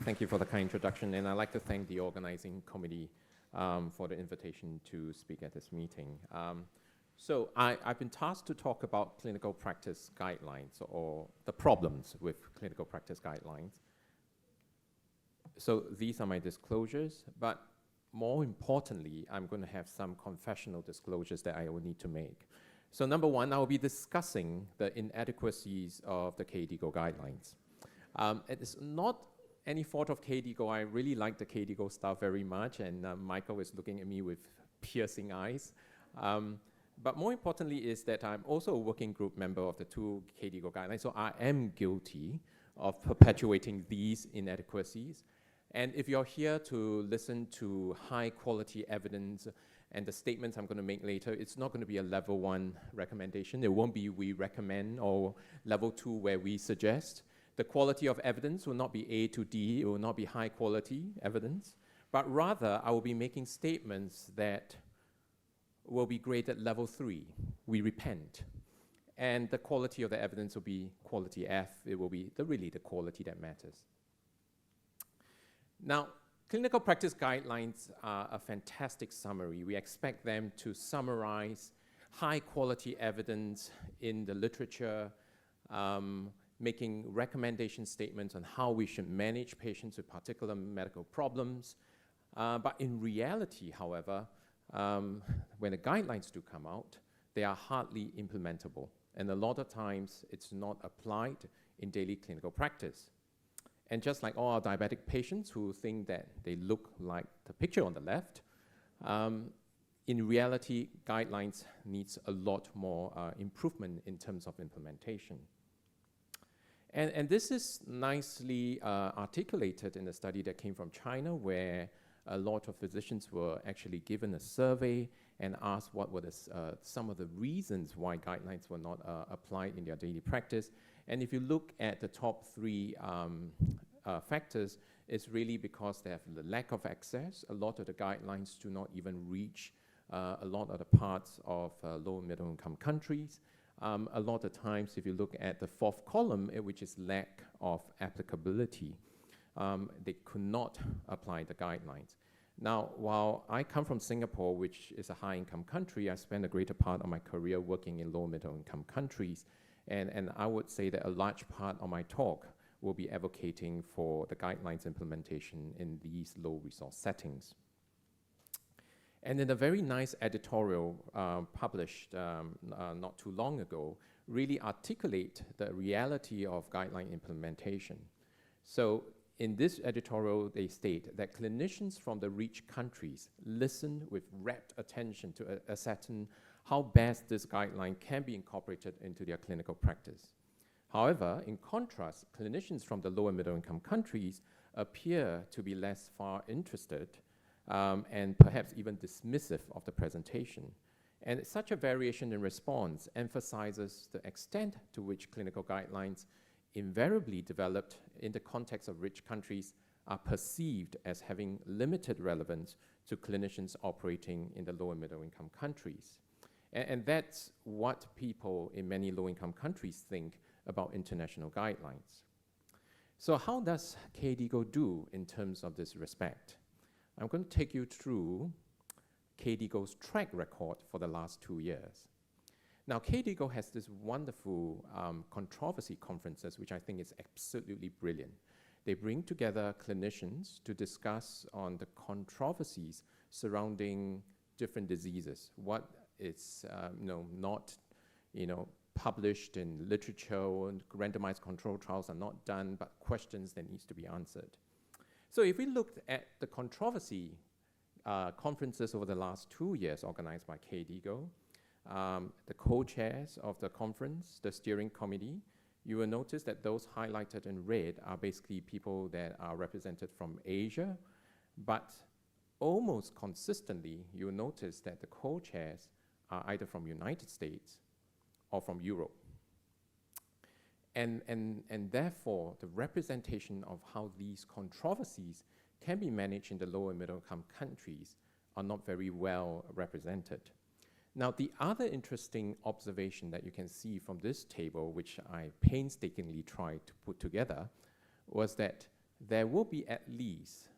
Thank you for the kind introduction, and I'd like to thank the organizing committee for the invitation to speak at this meeting. So I've been tasked to talk about clinical practice guidelines or the problems with clinical practice guidelines. So these are my disclosures, but more importantly, I'm going to have some confessional disclosures that I will need to make. So number one, I will be discussing the inadequacies of the KDIGO guidelines. It is not any fault of KDIGO. I really like the KDIGO staff very much, and Michael is looking at me with piercing eyes. But more importantly is that I'm also a working group member of the two KDIGO guidelines, so I am guilty of perpetuating these inadequacies. And if you're here to listen to high quality evidence and the statements I'm going to make later, it's not going to be a level 1 recommendation. It won't be we recommend or level 2 where we suggest. The quality of evidence will not be A to D, it will not be high quality evidence, but rather I will be making statements that will be graded level 3, we repent. And the quality of the evidence will be quality F, it will be really the quality that matters. Now, clinical practice guidelines are a fantastic summary. We expect them to summarize high quality evidence in the literature, making recommendation statements on how we should manage patients with particular medical problems. But in reality, however, when the guidelines do come out, they are hardly implementable. And a lot of times, it's not applied in daily clinical practice. And just like all our diabetic patients who think that they look like the picture on the left, in reality, guidelines needs a lot more improvement in terms of implementation. And this is nicely articulated in a study that came from China, where a lot of physicians were actually given a survey and asked what were some of the reasons why guidelines were not applied in their daily practice. And if you look at the top 3 factors, it's really because they have the lack of access. A lot of the guidelines do not even reach a lot of the parts of low and middle income countries. A lot of times, if you look at the 4th column, which is lack of applicability, they could not apply the guidelines. Now, while I come from Singapore, which is a high-income country, I spent a greater part of my career working in low and middle-income countries, and I would say that a large part of my talk will be advocating for the guidelines implementation in these low-resource settings. And in a very nice editorial published not too long ago, really articulate the reality of guideline implementation. So in this editorial, they state that clinicians from the rich countries listen with rapt attention to ascertain how best this guideline can be incorporated into their clinical practice. However, in contrast, clinicians from the lower middle income countries appear to be less far interested and perhaps even dismissive of the presentation. And such a variation in response emphasizes the extent to which clinical guidelines invariably developed in the context of rich countries are perceived as having limited relevance to clinicians operating in the low and middle income countries. And that's what people in many low income countries think about international guidelines. So how does KDIGO do in terms of this respect? I'm going to take you through KDIGO's track record for the last 2 years. Now, KDIGO has this wonderful controversy conferences, which I think is absolutely brilliant. They bring together clinicians to discuss on the controversies surrounding different diseases, what is not published in literature, and randomized control trials are not done, but questions that needs to be answered. So if we looked at the controversy conferences over the last 2 years organized by KDIGO, the co-chairs of the conference, the steering committee, you will notice that those highlighted in red are basically people that are represented from Asia, but almost consistently, you'll notice that the co-chairs are either from United States or from Europe. And therefore, the representation of how these controversies can be managed in the lower and middle income countries are not very well represented. Now, the other interesting observation that you can see from this table, which I painstakingly tried to put together, was that there will be at least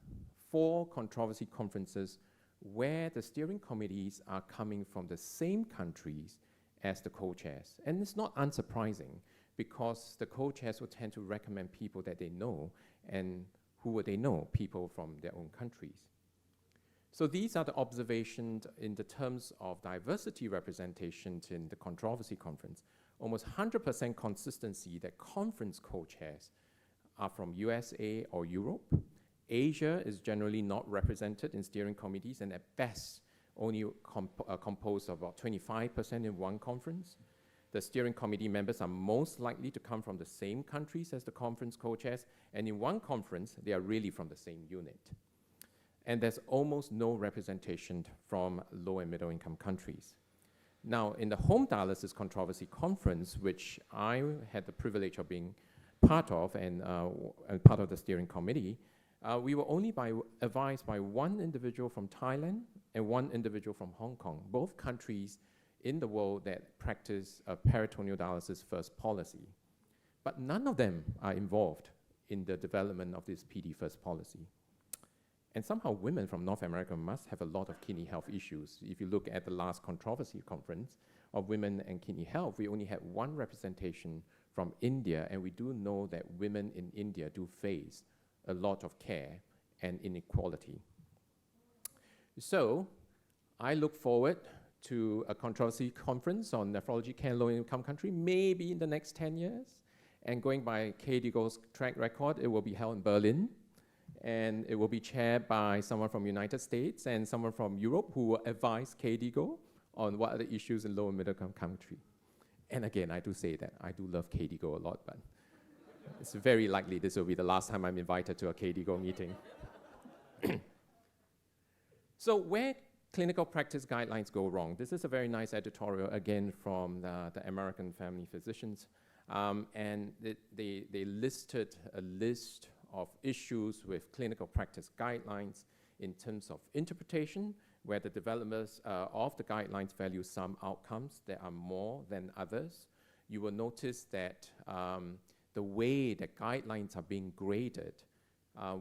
4 controversy conferences where the steering committees are coming from the same countries as the co-chairs. And it's not unsurprising, because the co-chairs will tend to recommend people that they know, and who would they know? People from their own countries. So these are the observations in the terms of diversity representations in the controversy conference. Almost 100% consistency that conference co-chairs are from USA or Europe. Asia is generally not represented in steering committees, and at best only composed of about 25% in one conference. The steering committee members are most likely to come from the same countries as the conference co-chairs, and in one conference, they are really from the same unit. And there's almost no representation from low and middle income countries. Now, in the home dialysis controversy conference, which I had the privilege of being part of and part of the steering committee, we were only advised by one individual from Thailand and one individual from Hong Kong, both countries in the world that practice a peritoneal dialysis first policy. But none of them are involved in the development of this PD first policy. And somehow women from North America must have a lot of kidney health issues. If you look at the last controversy conference of women and kidney health, we only had one representation from India, and we do know that women in India do face a lot of care and inequality. So I look forward to a controversy conference on nephrology care in low-income country, maybe in the next 10 years. And going by KDIGO's track record, it will be held in Berlin, and it will be chaired by someone from the United States and someone from Europe who will advise KDIGO on what are the issues in low and middle income country. And again, I do say that I do love KDIGO a lot, but it's very likely this will be the last time I'm invited to a KDIGO meeting. So where clinical practice guidelines go wrong? This is a very nice editorial, again, from the American Family Physicians. And they listed a list of issues with clinical practice guidelines in terms of interpretation, where the developers of the guidelines value some outcomes that are more than others. You will notice that the way that guidelines are being graded,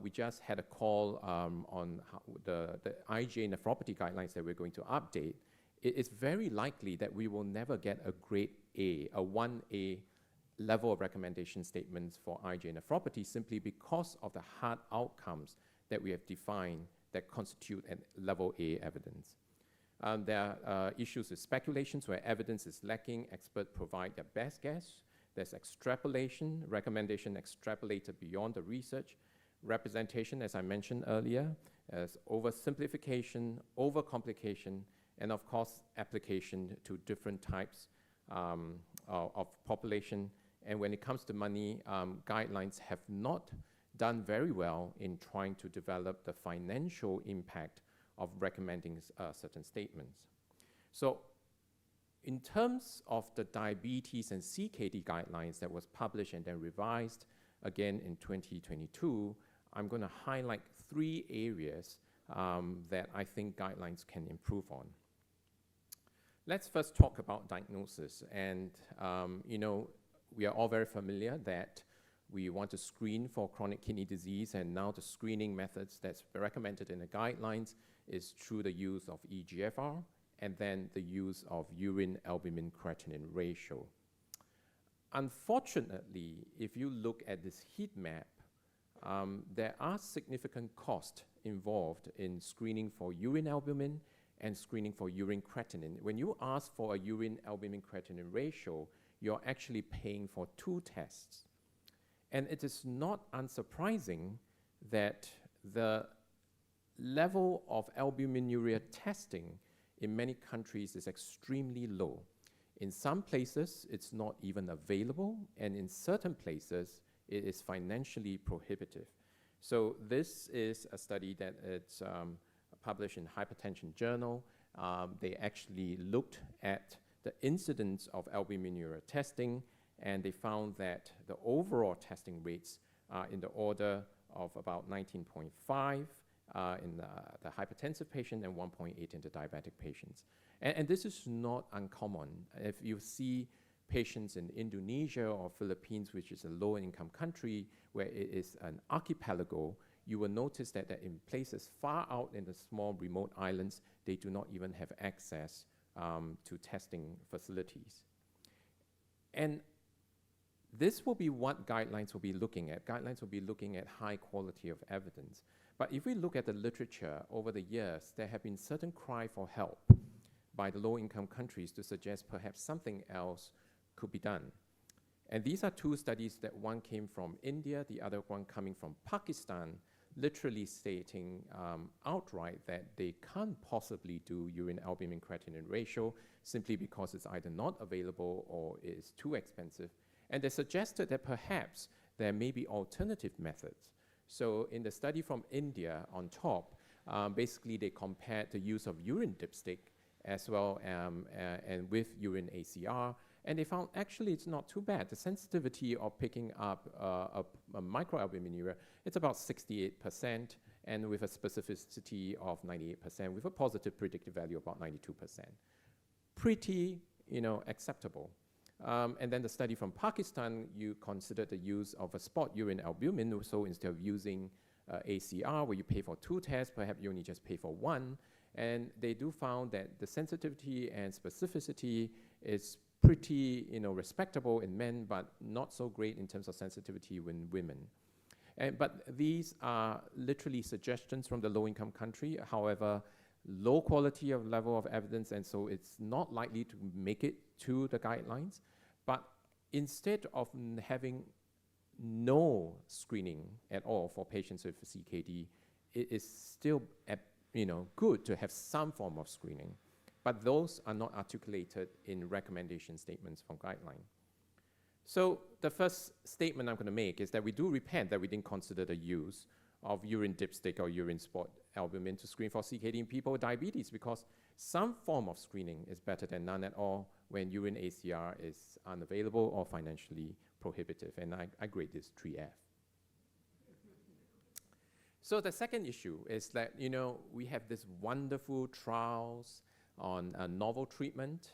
we just had a call on how the IgA nephropathy guidelines that we're going to update. It's very likely that we will never get a grade A, a 1A level of recommendation statements for IgA nephropathy, simply because of the hard outcomes that we have defined that constitute a level A evidence. There are issues with speculations where evidence is lacking. Experts provide their best guess. There's extrapolation, recommendation extrapolated beyond the research. Representation, as I mentioned earlier, as oversimplification, overcomplication, and of course, application to different types of population. And when it comes to money, guidelines have not done very well in trying to develop the financial impact of recommending certain statements. So in terms of the diabetes and CKD guidelines that was published and then revised again in 2022, I'm going to highlight 3 areas that I think guidelines can improve on. Let's first talk about diagnosis. And you know, we are all very familiar that we want to screen for chronic kidney disease, and now the screening methods that's recommended in the guidelines is through the use of eGFR and then the use of urine albumin creatinine ratio. Unfortunately, if you look at this heat map, there are significant costs involved in screening for urine albumin and screening for urine creatinine. When you ask for a urine albumin creatinine ratio, you're actually paying for 2 tests. And it is not unsurprising that the level of albuminuria testing in many countries is extremely low. In some places, it's not even available, and in certain places, it is financially prohibitive. So this is a study that it's published in Hypertension Journal. They actually looked at the incidence of albuminuria testing, and they found that the overall testing rates are in the order of about 19.5 in the hypertensive patient and 1.8 in the diabetic patients. And this is not uncommon. If you see patients in Indonesia or Philippines, which is a low-income country where it is an archipelago, you will notice that in places far out in the small remote islands, they do not even have access to testing facilities. And this will be what guidelines will be looking at. Guidelines will be looking at high quality of evidence. But if we look at the literature over the years, there have been certain cry for help by the low-income countries to suggest perhaps something else could be done. And these are two studies, that one came from India, the other one coming from Pakistan, literally stating outright that they can't possibly do urine albumin-creatinine ratio simply because it's either not available or is too expensive. And they suggested that perhaps there may be alternative methods. So in the study from India on top, basically they compared the use of urine dipstick as well and with urine ACR, and they found actually it's not too bad. The sensitivity of picking up a microalbuminuria, it's about 68%, and with a specificity of 98%, with a positive predictive value of about 92%. Pretty, acceptable. And then the study from Pakistan, you considered the use of a spot urine albumin, so instead of using ACR, where you pay for 2 tests, perhaps you only just pay for 1. And they do found that the sensitivity and specificity is pretty, respectable in men, but not so great in terms of sensitivity in women. But these are literally suggestions from the low-income country. However, low quality of level of evidence, and so it's not likely to make it to the guidelines. But instead of having no screening at all for patients with CKD, it is still good to have some form of screening. But those are not articulated in recommendation statements from guideline. So the first statement I'm going to make is that we do repent that we didn't consider the use of urine dipstick or urine spot albumin to screen for CKD in people with diabetes, because some form of screening is better than none at all when urine ACR is unavailable or financially prohibitive. And I grade this 3F. So the second issue is that, we have this wonderful trials on a novel treatment.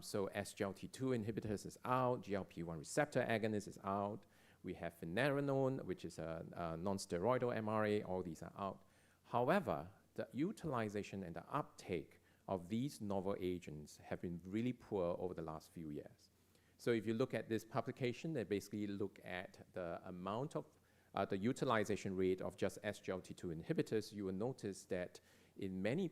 So SGLT2 inhibitors is out, GLP-1 receptor agonist is out. We have finerenone, which is a non-steroidal MRA, all these are out. However, the utilization and the uptake of these novel agents have been really poor over the last few years. So if you look at this publication, they basically look at the amount of the utilization rate of just SGLT2 inhibitors. You will notice that in many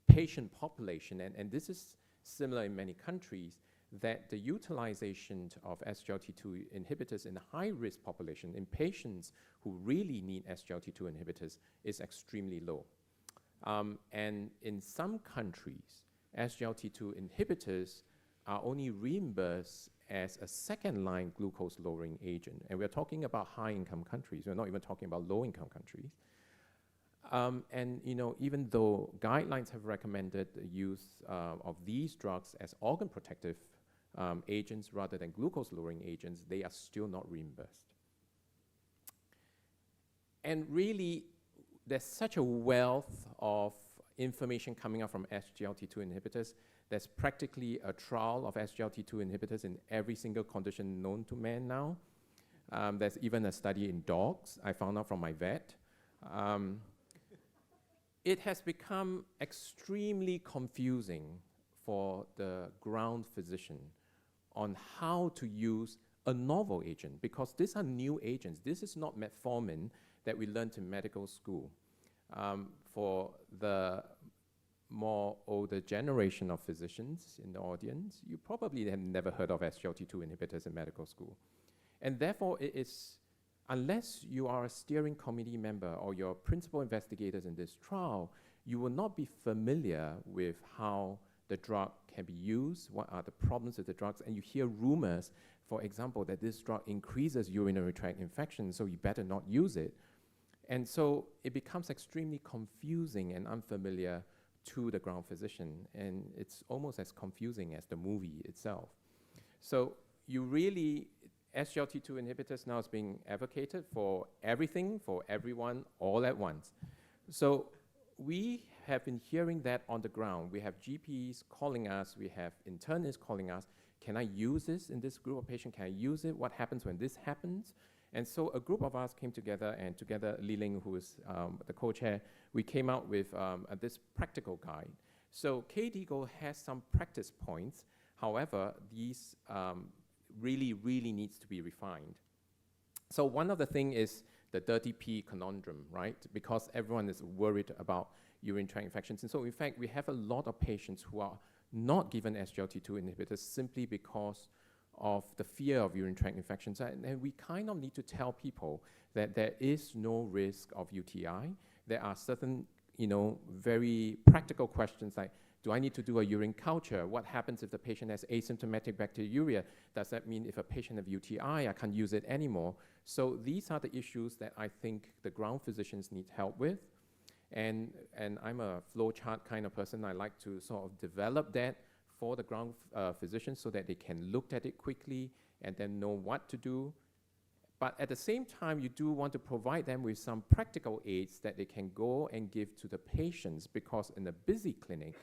patient population, and this is similar in many countries, that the utilization of SGLT2 inhibitors in high-risk population, in patients who really need SGLT2 inhibitors, is extremely low. And in some countries, SGLT2 inhibitors are only reimbursed as a second-line glucose-lowering agent. And we're talking about high-income countries. We're not even talking about low-income countries. And even though guidelines have recommended the use of these drugs as organ protective agents rather than glucose-lowering agents, they are still not reimbursed. And really, there's such a wealth of information coming out from SGLT2 inhibitors. There's practically a trial of SGLT2 inhibitors in every single condition known to man now. There's even a study in dogs, I found out from my vet. It has become extremely confusing for the ground physician on how to use a novel agent, because these are new agents. This is not metformin that we learned in medical school. For the more older generation of physicians in the audience, you probably have never heard of SGLT2 inhibitors in medical school. And therefore, it is, unless you are a steering committee member or you're principal investigators in this trial, you will not be familiar with how the drug can be used, what are the problems with the drugs, and you hear rumors, for example, that this drug increases urinary tract infections, so you better not use it. And so it becomes extremely confusing and unfamiliar to the ground physician, and it's almost as confusing as the movie itself. So you really, SGLT2 inhibitors now is being advocated for everything, for everyone, all at once. So we have been hearing that on the ground. We have GPs calling us, we have internists calling us, can I use this in this group of patients? Can I use it? What happens when this happens? And so a group of us came together, and together, Liew, who is the co-chair, we came out with this practical guide. So KDIGO has some practice points. However, these really needs to be refined. So one of the things is the dirty P conundrum, right? Because everyone is worried about urinary tract infections. And so in fact, we have a lot of patients who are not given SGLT2 inhibitors simply because of the fear of urinary tract infections. And we kind of need to tell people that there is no risk of UTI. There are certain, very practical questions like, do I need to do a urine culture? What happens if the patient has asymptomatic bacteriuria? Does that mean if a patient has UTI, I can't use it anymore? So these are the issues that I think the ground physicians need help with. And I'm a flowchart kind of person. I like to sort of develop that for the ground physicians so that they can look at it quickly and then know what to do. But at the same time, you do want to provide them with some practical aids that they can go and give to the patients, because in a busy clinic,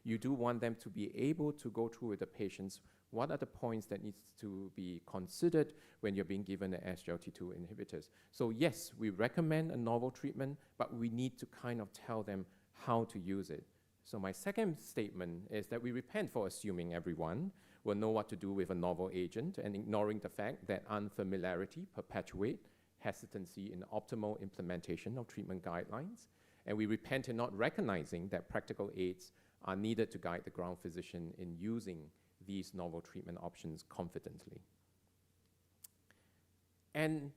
you do want them to be able to go through with the patients what are the points that needs to be considered when you're being given the SGLT2 inhibitors. So yes, we recommend a novel treatment, but we need to kind of tell them how to use it. So my second statement is that we repent for assuming everyone will know what to do with a novel agent and ignoring the fact that unfamiliarity perpetuates hesitancy in optimal implementation of treatment guidelines. And we repent in not recognizing that practical aids are needed to guide the ground physician in using these novel treatment options confidently. And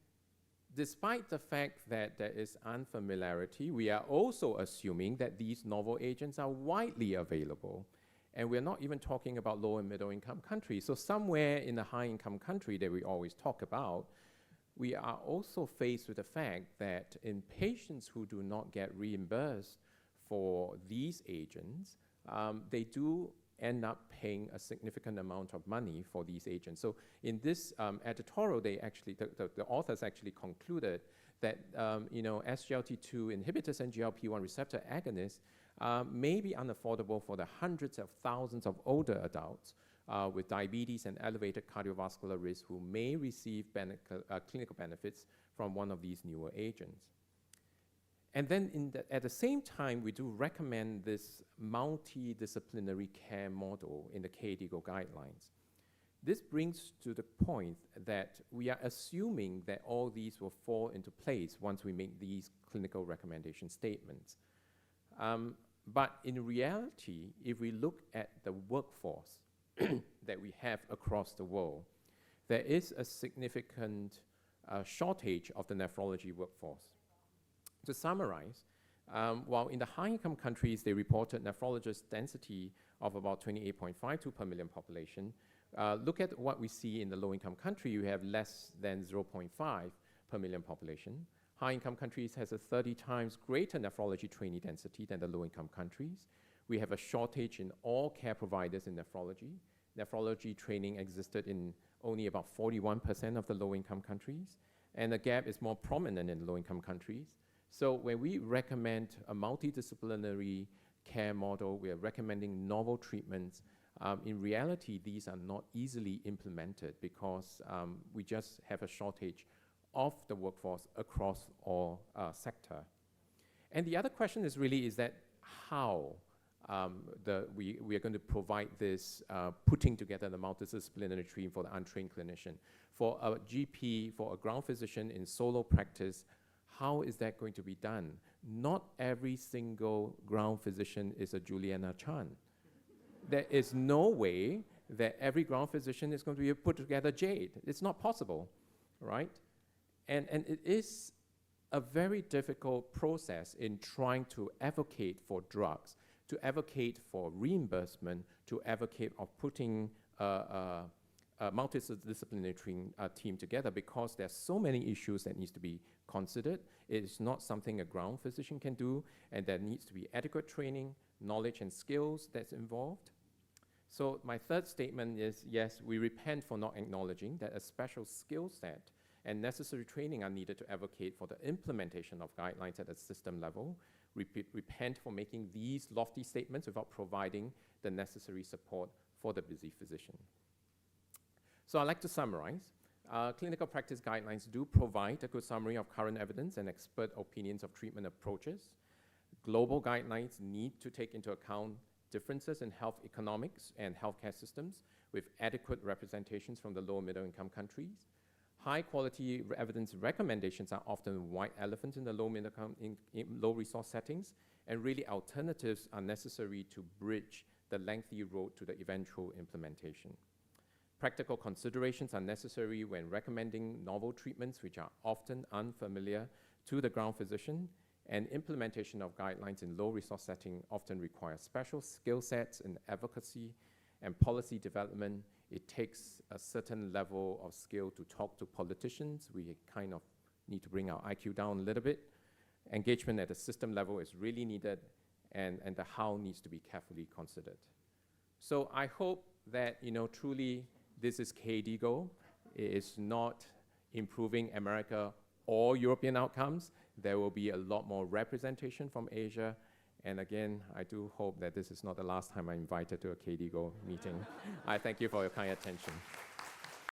despite the fact that there is unfamiliarity, we are also assuming that these novel agents are widely available. And we're not even talking about low and middle income countries. So somewhere in the high income country that we always talk about, we are also faced with the fact that in patients who do not get reimbursed for these agents, they do end up paying a significant amount of money for these agents. So in this editorial, they actually, the authors actually concluded that SGLT2 inhibitors and GLP-1 receptor agonists may be unaffordable for the hundreds of thousands of older adults with diabetes and elevated cardiovascular risk who may receive clinical benefits from one of these newer agents. And then at the same time, we do recommend this multidisciplinary care model in the KDIGO guidelines. This brings to the point that we are assuming that all these will fall into place once we make these clinical recommendation statements. But in reality, if we look at the workforce that we have across the world, there is a significant shortage of the nephrology workforce. To summarize, while in the high-income countries, they reported nephrologist density of about 28.52 per million population, look at what we see in the low-income country. You have less than 0.5 per million population. High-income countries has a 30 times greater nephrology trainee density than the low-income countries. We have a shortage in all care providers in nephrology. Nephrology training existed in only about 41% of the low-income countries, and the gap is more prominent in low-income countries. So when we recommend a multidisciplinary care model, we are recommending novel treatments. In reality, these are not easily implemented because we just have a shortage of the workforce across all sector. And the other question is really is that how we are going to provide this putting together the multidisciplinary team for the untrained clinician. For a GP, for a ground physician in solo practice, how is that going to be done? Not every single ground physician is a Juliana Chan. There is no way that every ground physician is going to be able to put together Jade. It's not possible, right? And it is a very difficult process in trying to advocate for drugs, to advocate for reimbursement, to advocate of putting a multidisciplinary team together, because there's so many issues that needs to be considered. It is not something a ground physician can do, and there needs to be adequate training, knowledge and skills that's involved. So my third statement is, yes, we repent for not acknowledging that a special skill set and necessary training are needed to advocate for the implementation of guidelines at a system level. Repent for making these lofty statements without providing the necessary support for the busy physician. So I'd like to summarize. Clinical practice guidelines do provide a good summary of current evidence and expert opinions of treatment approaches. Global guidelines need to take into account differences in health economics and healthcare systems with adequate representations from the low and middle income countries. High quality evidence recommendations are often white elephants in the low resource settings, and really alternatives are necessary to bridge the lengthy road to the eventual implementation. Practical considerations are necessary when recommending novel treatments which are often unfamiliar to the ground physician, and implementation of guidelines in low resource setting often requires special skill sets in advocacy and policy development. It takes a certain level of skill to talk to politicians. We kind of need to bring our IQ down a little bit. Engagement at the system level is really needed, and the how needs to be carefully considered. So I hope that, truly this is KDIGO. It is not improving America or European outcomes. There will be a lot more representation from Asia. And again, I do hope that this is not the last time I'm invited to a KDIGO meeting. I thank you for your kind attention.